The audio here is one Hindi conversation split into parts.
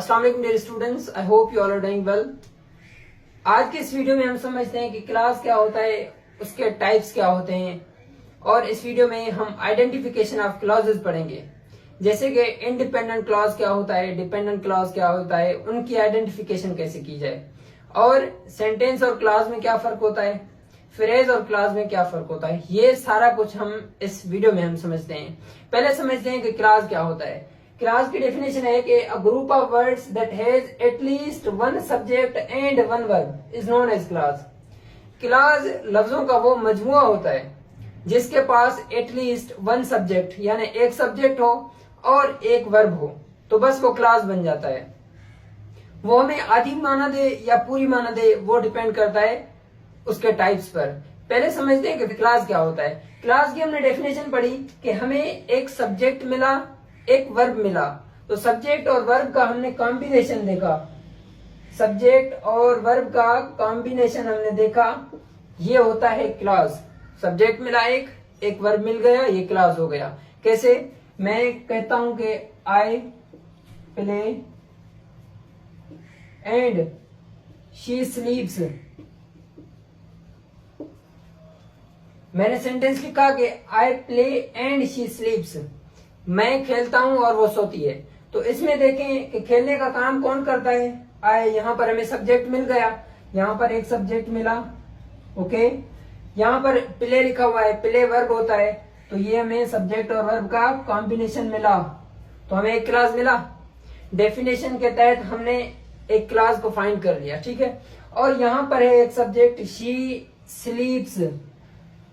अस्सलाम वालेकुम dear students, I hope you all are doing well. आज के इस वीडियो में हम समझते हैं कि क्लास क्या होता है, उसके टाइप्स क्या होते हैं, और इस वीडियो में हम आइडेंटिफिकेशन ऑफ क्लॉजेस पढ़ेंगे। जैसे कि इंडिपेंडेंट क्लॉज क्या होता है, डिपेंडेंट क्लॉज क्या होता है, उनकी आइडेंटिफिकेशन कैसे की जाए, और सेंटेंस और क्लॉज में क्या फर्क होता है, फ्रेज और क्लॉज में क्या फर्क होता है, ये सारा कुछ हम इस वीडियो में हम समझते हैं। पहले समझते हैं कि क्लॉज क्या होता है। क्लॉज की डेफिनेशन है कि a group of words that has at least one subject and one verb is known as clause. Clause लफ्जों का वो मजमुआ होता है जिसके पास एटलीस्ट वन सब्जेक्ट यानी एक सब्जेक्ट हो और एक वर्ब हो, तो बस वो क्लॉज बन जाता है। वो हमें आधी माना दे या पूरी माना दे, वो डिपेंड करता है उसके टाइप्स पर। पहले समझते हैं कि क्लॉज क्या होता है। क्लॉज की हमने डेफिनेशन पढ़ी कि हमें एक सब्जेक्ट मिला, एक वर्ब मिला, तो सब्जेक्ट और वर्ब का हमने कॉम्बिनेशन देखा, सब्जेक्ट और वर्ब का कॉम्बिनेशन हमने देखा, ये होता है क्लॉज। सब्जेक्ट मिला, एक वर्ब मिल गया, ये क्लॉज हो गया। कैसे? मैं कहता हूं कि आई प्ले एंड शी स्लीप्स। मैंने सेंटेंस लिखा कि आई प्ले एंड शी स्लीप्स, मैं खेलता हूं और वो सोती है। तो इसमें देखें कि खेलने का काम कौन करता है? आई। यहां पर हमें सब्जेक्ट मिल गया, यहां पर एक सब्जेक्ट मिला, ओके। यहां पर प्ले लिखा हुआ है, प्ले वर्ब होता है, तो ये हमें सब्जेक्ट और वर्ब का कॉम्बिनेशन मिला, तो हमें एक क्लॉज मिला। डेफिनेशन के तहत हमने एक क्लॉज को फाइंड कर लिया, ठीक है। और यहां पर है एक subject, she स्लीप्स।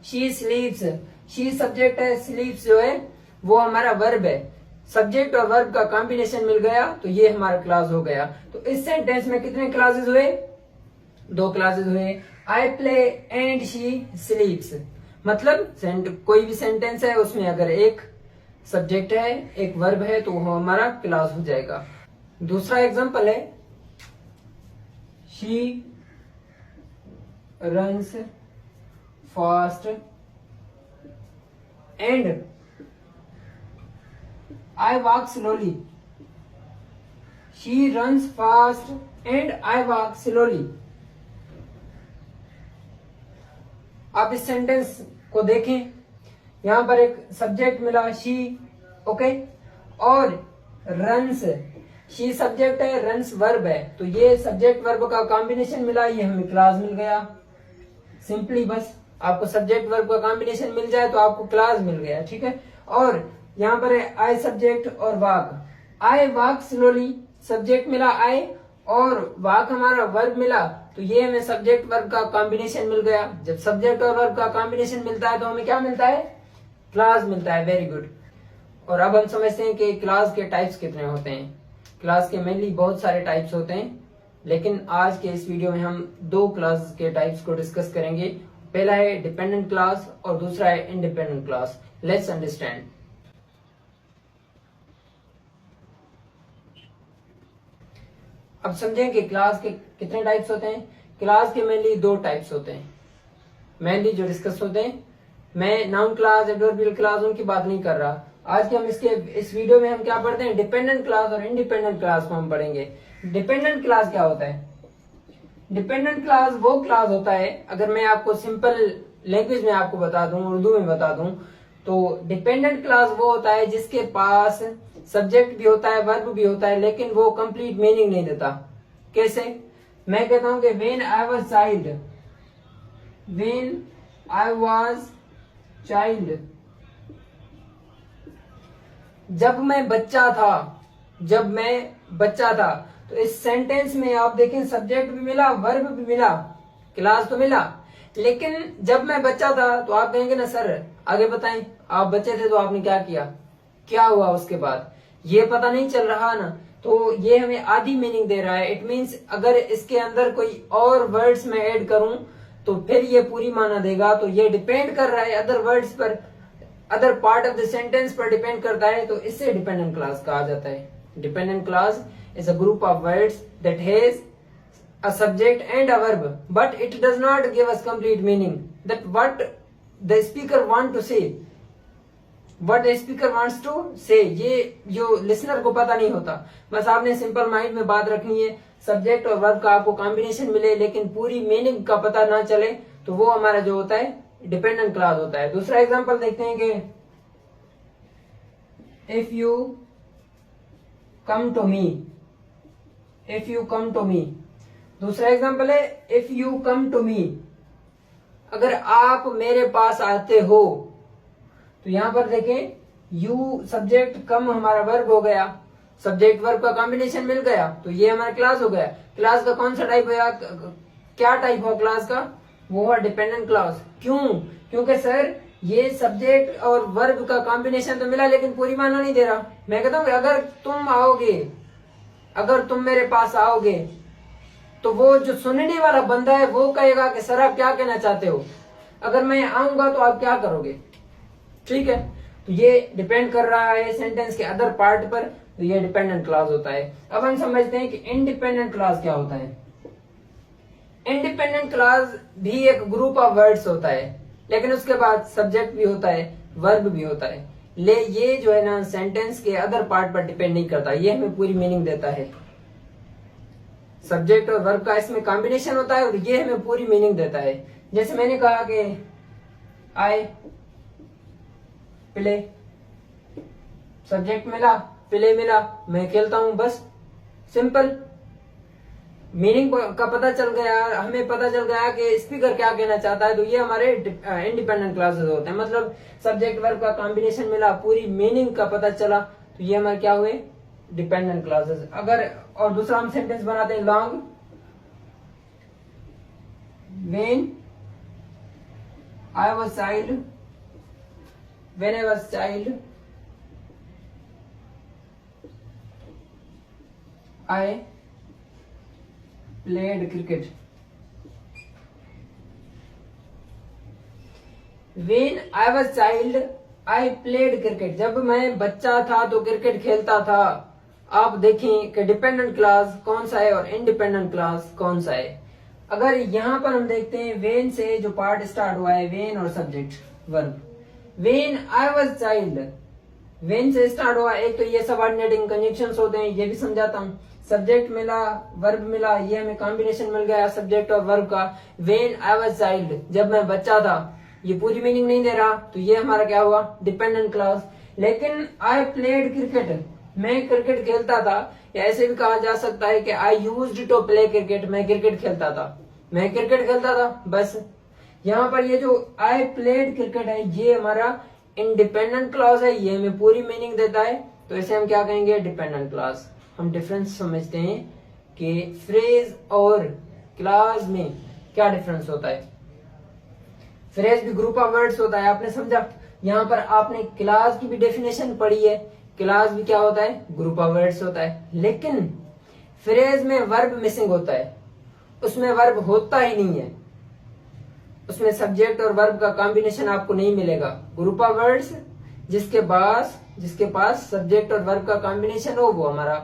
She स्लीप्स, she subject है, स्लीप्स जो है वो हमारा वर्ब है। सब्जेक्ट और वर्ब का कॉम्बिनेशन मिल गया तो ये हमारा क्लॉज हो गया। तो इस सेंटेंस में कितने क्लॉजेस हुए? दो क्लॉजेस हुए, आई प्ले एंड शी स्लीप्स। मतलब कोई भी सेंटेंस है उसमें अगर एक सब्जेक्ट है, एक वर्ब है, तो वो हमारा क्लॉज हो जाएगा। दूसरा एग्जांपल है, she runs fast and I walk slowly. She runs fast and I walk slowly. आप इस सेंटेंस को देखें, यहां पर एक सब्जेक्ट मिला शी, ओके, और रन्स, शी सब्जेक्ट है, रन्स वर्ब है, तो ये सब्जेक्ट वर्ब का कॉम्बिनेशन मिला, ये हमें क्लॉज मिल गया। सिंपली बस आपको सब्जेक्ट वर्ब का कॉम्बिनेशन मिल जाए तो आपको क्लॉज मिल गया, ठीक है। और यहां पर है आई सब्जेक्ट और वाक। आई वाक स्लोली, सब्जेक्ट मिला आई और वाक हमारा वर्ब मिला, तो ये हमें सब्जेक्ट वर्ब का कॉम्बिनेशन मिल गया। जब सब्जेक्ट और वर्ब का कॉम्बिनेशन मिलता है तो हमें क्या मिलता है? क्लॉज मिलता है। Very good. और अब हम समझते हैं कि क्लॉज के टाइप्स कितने होते हैं। क्लॉज के मेनली बहुत सारे टाइप्स होते हैं, लेकिन आज के इस वीडियो में हम दो क्लॉज के टाइप्स को डिस्कस करेंगे। पहला है डिपेंडेंट क्लॉज और दूसरा है इंडिपेंडेंट क्लॉज। Let's understand. अब समझें कि क्लॉज के कितने टाइप्स होते हैं। क्लॉज के मेनली दो टाइप्स होते हैं, मेनली जो डिस्कस होते हैं। मैं नाउन क्लॉज, एडवर्बियल क्लॉज उनकी बात नहीं कर रहा। आज के हम इस वीडियो में हम क्या पढ़ते हैं? डिपेंडेंट क्लॉज और इंडिपेंडेंट क्लॉज को हम पढ़ेंगे। डिपेंडेंट क्लॉज क्या होता है? डिपेंडेंट क्लॉज वो क्लॉज होता है, अगर मैं आपको सिंपल लैंग्वेज में आपको बता दूं, उर्दू में बता दूं, तो डिपेंडेंट क्लॉज वो होता है जिसके पास सब्जेक्ट भी होता है, वर्ब भी होता है, लेकिन वो कंप्लीट मीनिंग नहीं देता। कैसे? मैं कहता हूं कि when I was child, when I was child, जब मैं बच्चा था, जब मैं बच्चा था। तो इस सेंटेंस में आप देखें सब्जेक्ट भी मिला, वर्ब भी मिला, क्लॉज तो मिला, लेकिन जब मैं बच्चा था तो आप कहेंगे ना सर आगे बताएं, आप बच्चे थे तो आपने क्या किया, क्या हुआ उसके बाद, ये पता नहीं चल रहा ना। तो ये हमें आधी मीनिंग दे रहा है। इट मीन्स अगर इसके अंदर कोई और वर्ड्स में ऐड करूं तो फिर ये पूरी माना देगा। तो ये डिपेंड कर रहा है अदर वर्ड्स पर, other part of the sentence पर डिपेंड करता है, तो इससे डिपेंडेंट क्लॉज कहा जाता है। Dependent clause is a group of words that has a subject and a verb, but it does not give us complete meaning that what the speaker want to say. What speaker wants to say, ये जो लिसनर को पता नहीं होता। बस आपने सिंपल माइंड में बात रखनी है, सब्जेक्ट और वर्ब का आपको कॉम्बिनेशन मिले लेकिन पूरी मीनिंग का पता ना चले, तो वो हमारा जो होता है डिपेंडेंट क्लॉज होता है। दूसरा एग्जांपल देखते हैं कि if you come to me, if you come to me. दूसरा एग्जांपल है if you come to me, अगर आप मेरे पास आते हो। तो यहां पर देखें यू सब्जेक्ट, कम हमारा वर्ब हो गया, सब्जेक्ट वर्ब का कॉम्बिनेशन मिल गया, तो ये हमारा क्लास हो गया। क्लास का कौन सा टाइप है, क्या टाइप हो क्लास का, वो है डिपेंडेंट क्लास। क्यों? क्योंकि सर ये सब्जेक्ट और वर्ब का कॉम्बिनेशन तो मिला लेकिन पूरी माना नहीं दे रहा। मैं कहता हूँ अगर तुम आओगे, अगर तुम मेरे पास आओगे, तो वो जो सुनने वाला बंदा है वो कहेगा कि सर आप क्या कहना चाहते हो, अगर मैं आऊंगा तो आप क्या करोगे। ठीक है, तो ये डिपेंड कर रहा है सेंटेंस के अदर पार्ट पर, तो ये डिपेंडेंट क्लॉज होता है। अब हम समझते हैं कि इंडिपेंडेंट क्लॉज क्या होता है। इंडिपेंडेंट क्लॉज भी एक ग्रुप ऑफ वर्ड्स होता है, लेकिन उसके बाद सब्जेक्ट भी होता है, वर्ब भी होता है। ये जो है ना सेंटेंस के अदर पार्ट पर डिपेंड नहीं करता, ये हमें पूरी मीनिंग देता है। सब्जेक्ट और वर्ब का इसमें कॉम्बिनेशन होता है और ये हमें पूरी मीनिंग देता है। जैसे मैंने कहा कि आई प्ले, सब्जेक्ट मिला, प्ले मिला, मैं खेलता हूं, बस सिंपल। मीनिंग का पता चल गया, हमें पता चल गया कि स्पीकर क्या कहना चाहता है, तो ये हमारे इंडिपेंडेंट क्लॉजेस होते हैं। मतलब सब्जेक्ट वर्ब का कॉम्बिनेशन मिला, पूरी मीनिंग का पता चला, तो ये हमारे क्या हुए डिपेंडेंट क्लॉजेस। अगर और दूसरा हम सेंटेंस बनाते हैं long, when I was child, when I was child I played cricket. When I was child I played cricket, जब मैं बच्चा था तो क्रिकेट खेलता था। आप देखें कि डिपेंडेंट क्लॉज कौन सा है और इंडिपेंडेंट क्लॉज कौन सा है। अगर यहां पर हम देखते हैं व्हेन से जो पार्ट स्टार्ट हुआ है, व्हेन और subject verb. When I was child, when से स्टार्ट हुआ, एक तो ये सबऑर्डिनेटिंग कंजंक्शंस होते हैं, ये भी समझाता हूं। सब्जेक्ट मिला, वर्ब मिला, ये हमें कॉम्बिनेशन मिल गया सब्जेक्ट और वर्ब का। व्हेन आई वाज चाइल्ड, जब मैं बच्चा था, ये पूरी मीनिंग नहीं दे रहा, तो ये हमारा क्या हुआ डिपेंडेंट क्लॉज। लेकिन आई प्लेड क्रिकेट, मैं क्रिकेट खेलता था, या ऐसे भी कहा जा सकता है कि I used to play cricket, मैं क्रिकेट खेलता था, मैं क्रिकेट खेलता था, बस। यहाँ पर ये जो आई प्लेड क्रिकेट है, ये हमारा इंडिपेंडेंट क्लॉज है, ये हमें पूरी मीनिंग देता है, तो इसे हम क्या कहेंगे डिपेंडेंट क्लॉज। हम डिफरेंस समझते हैं कि फ्रेज और क्लॉज में क्या डिफरेंस होता है। फ्रेज भी ग्रुप ऑफ वर्ड्स होता है, आपने समझा। यहाँ पर आपने क्लॉज की भी डेफिनेशन पढ़ी है, क्लॉज भी क्या होता है ग्रुप ऑफ वर्ड्स होता है। लेकिन फ्रेज में वर्ब मिसिंग होता है, उसमें वर्ब होता ही नहीं है, उसमें सब्जेक्ट और वर्ब का कॉम्बिनेशन आपको नहीं मिलेगा। ग्रुप ऑफ वर्ड्स जिसके पास सब्जेक्ट और वर्ब का कॉम्बिनेशन हो वो हमारा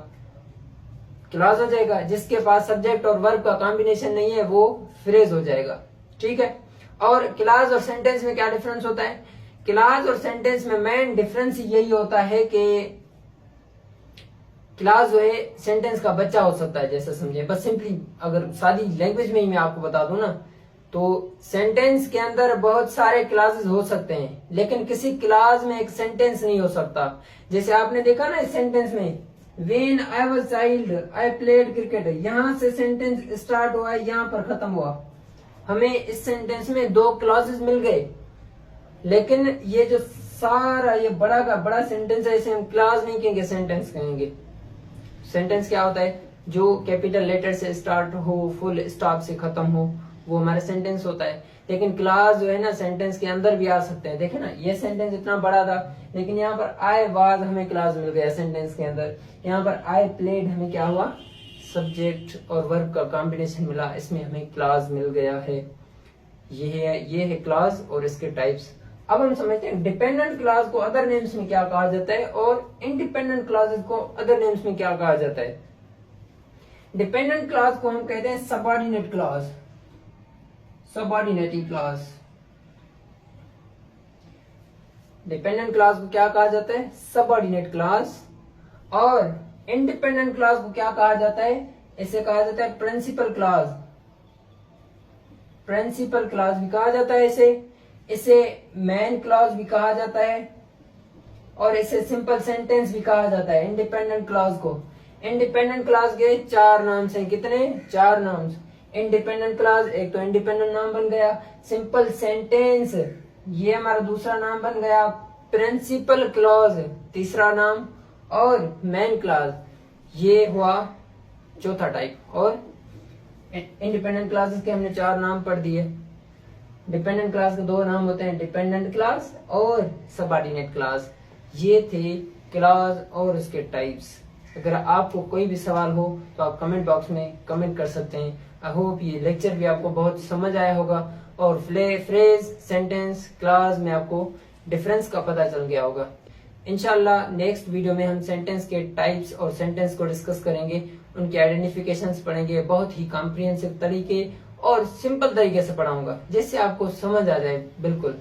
क्लॉज हो जाएगा, जिसके पास सब्जेक्ट और वर्ब का कॉम्बिनेशन नहीं है वो फ्रेज हो जाएगा। ठीक है, और क्लॉज और सेंटेंस में क्या डिफरेंस होता है। क्लॉज और सेंटेंस में मेन डिफरेंस यही होता है कि क्लॉज जो है सेंटेंस का बच्चा हो सकता है, जैसे समझे, बस सिंपली अगर सादी लैंग्वेज में ही मैं आपको बता दूं ना, तो सेंटेंस के अंदर बहुत सारे क्लॉजेस हो सकते हैं, लेकिन किसी क्लॉज में एक सेंटेंस नहीं हो सकता। जैसे आपने देखा ना इस सेंटेंस में when I was child I played cricket, यहां से सेंटेंस स्टार्ट हुआ, यहां पर खत्म हुआ। हमें इस सेंटेंस में दो क्लॉजेस मिल गए, लेकिन ये जो सारा ये बड़ा का बड़ा सेंटेंस है, इसे हम क्लॉज नहीं कहेंगे, सेंटेंस कहेंगे। सेंटेंस क्या होता है, जो कैपिटल लेटर से स्टार्ट हो, फुल स्टॉप से खत्म हो, वो हमारा सेंटेंस होता है। लेकिन क्लॉज जो है ना सेंटेंस के अंदर भी आ सकते हैं। देखे ना ये सेंटेंस इतना बड़ा था, लेकिन यहाँ पर आई वाज हमें क्लॉज मिल गया सेंटेंस के अंदर। यहाँ पर आई प्लेड हमें क्या हुआ, सब्जेक्ट और वर्ब का कॉम्बिनेशन मिला, इसमें हमें क्लॉज मिल गया है। ये है क्लॉज और इसके टाइप्स। अब हम समझते हैं डिपेंडेंट क्लॉज को अदर नेम्स में क्या कहा जाता है और इंडिपेंडेंट क्लॉजेस को अदर नेम्स में क्या कहा जाता है। डिपेंडेंट क्लॉज को हम कहते हैं subordinate clause, subordinating clause. Dependent class को क्या कहा जाता है? Subordinate class. और इंडिपेंडेंट क्लास को क्या कहा जाता है? इसे कहा जाता है प्रिंसिपल क्लास। प्रिंसिपल क्लास भी कहा जाता है इसे मेन क्लास भी कहा जाता है, और इसे सिंपल सेंटेंस भी कहा जाता है इंडिपेंडेंट क्लास को। इंडिपेंडेंट क्लास के 4 नाम्स हैं। कितने? 4 नाम्स। इंडिपेंडेंट क्लास, एक तो इंडिपेंडेंट नाम बन गया। सिंपल सेंटेंस, ये हमारा दूसरा नाम बन गया। प्रिंसिपल क्लॉज, तीसरा नाम। और मेन क्लास, ये हुआ चौथा टाइप। और इंडिपेंडेंट क्लासेस के हमने 4 नाम पढ़ दिए। डिपेंडेंट क्लास के 2 नाम होते हैं, डिपेंडेंट क्लास और सबऑर्डिनेट क्लास। ये थे क्लास और उसके टाइप्स। अगर आपको कोई भी सवाल हो तो आप कमेंट बॉक्स में कमेंट कर सकते हैं। आई होप ये लेक्चर भी आपको बहुत समझ आया होगा और फ्रेज, सेंटेंस, क्लास में आपको डिफरेंस का पता चल गया होगा। इंशाल्लाह नेक्स्ट वीडियो में हम सेंटेंस के टाइप्स और सेंटेंस को डिस्कस करेंगे, उनके आइडेंटिफिकेशंस पढ़ेंगे। बहुत ही कॉम्प्रिहेंसिव तरीके और सिंपल तरीके से पढ़ाऊंगा जिससे आपको समझ आ जाए बिल्कुल।